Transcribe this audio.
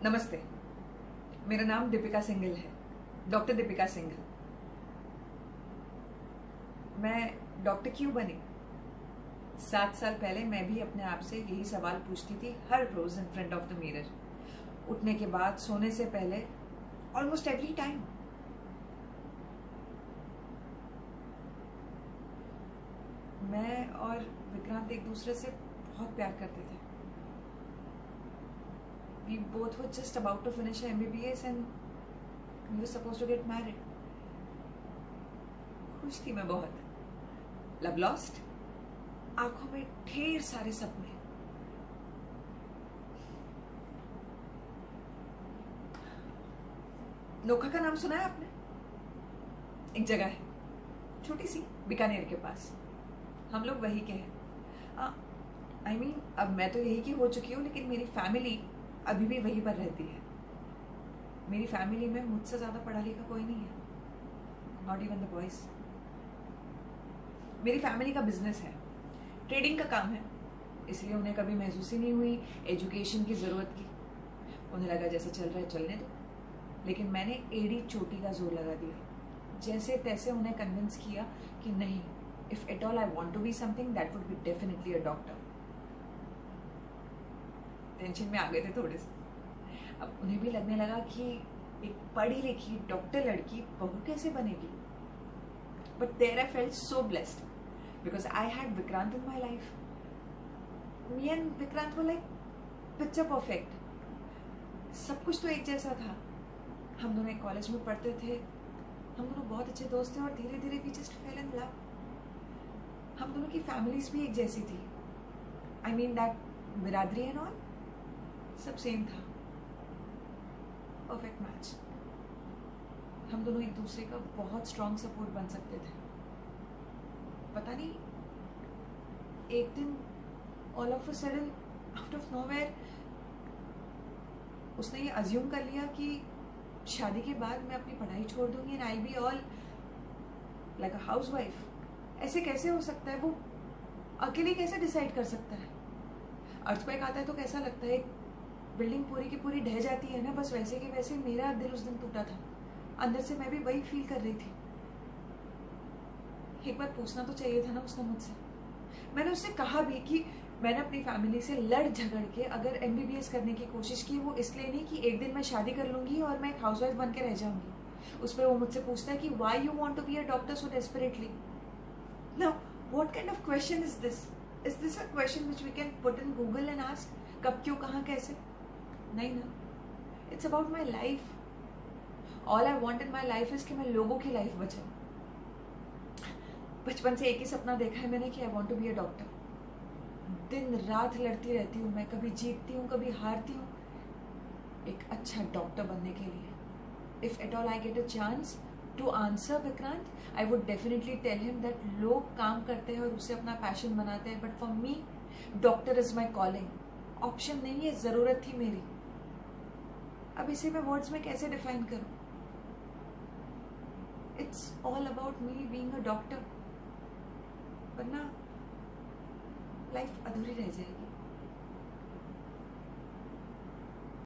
नमस्ते, मेरा नाम दीपिका सिंघल है, डॉक्टर दीपिका सिंघल। मैं डॉक्टर क्यों बनी? 7 साल पहले मैं भी अपने आप से यही सवाल पूछती थी हर रोज in front of the mirror, उठने के बाद, सोने से पहले, ऑलमोस्ट एवरी टाइम। मैं और विक्रांत एक दूसरे से बहुत प्यार करते थे। We both were just about to finish our MBBS and we were supposed to get married. खुश थी मैं बहुत। लव लॉस्ट, आंखों में ढेर सारे सपने। नोखा का नाम सुना है आपने? एक जगह है, छोटी सी, बीकानेर के पास। हम लोग वही के हैं। I mean, अब मैं तो यही की हो चुकी हूँ, लेकिन मेरी फैमिली अभी भी वहीं पर रहती है। मेरी फैमिली में मुझसे ज्यादा पढ़ा लिखा कोई नहीं है, नॉट इवन द बॉयज। मेरी फैमिली का बिजनेस है, ट्रेडिंग का काम है, इसलिए उन्हें कभी महसूस ही नहीं हुई एजुकेशन की जरूरत की। उन्हें लगा जैसे चल रहा है चलने दो, लेकिन मैंने एड़ी चोटी का जोर लगा दिया। जैसे तैसे उन्हें कन्विंस किया कि नहीं, if at all I want to be something that would be definitely a doctor. Tension में आ गए थे थोड़े से। अब उन्हें भी लगने लगा कि एक पढ़ी लिखी डॉक्टर लड़की बहू कैसे बनेगी। But there I felt so blessed because I had Vikrant in my life. Me and Vikrant were like picture perfect. सब कुछ तो एक जैसा था। हम दोनों एक कॉलेज में पढ़ते थे, हम दोनों बहुत अच्छे दोस्त थे और धीरे धीरे we just fell in love. हम दोनों की फैमिलीज भी एक जैसी थी। आई मीन दैट बिरादरी एंड ऑल सब सेम था। Perfect match. हम दोनों एक दूसरे का बहुत स्ट्रॉन्ग सपोर्ट बन सकते थे। पता नहीं, एक दिन all of a sudden, out of nowhere, उसने ये अज्यूम कर लिया कि शादी के बाद मैं अपनी पढ़ाई छोड़ दूंगी and I be all like a housewife. ऐसे कैसे हो सकता है? वो अकेले कैसे डिसाइड कर सकता है? अर्थक्वेक आता है तो कैसा लगता है? बिल्डिंग पूरी की पूरी ढह जाती है ना, बस वैसे के वैसे मेरा दिल उस दिन टूटा था। अंदर से मैं भी वही फील कर रही थी। एक बार पूछना तो चाहिए था ना उसने मुझसे। मैंने उससे कहा भी कि मैंने अपनी फैमिली से लड़ झगड़ के अगर MBBS करने की कोशिश की, वो इसलिए नहीं कि एक दिन मैं शादी कर लूंगी और मैं एक हाउसवाइफ बन के रह जाऊंगी। उस पर वो मुझसे पूछता है कि why you want to be a doctor so desperately. Now what kind of question is this? Is this a question which we can put in Google and ask? कब, क्यों, कहाँ, कैसे? नहीं ना। It's about my life. All I want in my life is कि मैं लोगों की लाइफ बचाऊं। बचपन से एक ही सपना देखा है मैंने कि I want to be a doctor. दिन रात लड़ती रहती हूँ मैं, कभी जीतती हूँ कभी हारती हूँ, एक अच्छा डॉक्टर बनने के लिए। If at all I get a chance to answer Vikrant, I would definitely tell him that लोग काम करते हैं और उसे अपना पैशन बनाते हैं, but for me doctor is my calling. Option नहीं है, जरूरत थी मेरी। अब इसे मैं वर्ड्स में कैसे डिफाइन करूं? It's all about me being a doctor, वरना लाइफ अधूरी रह जाएगी।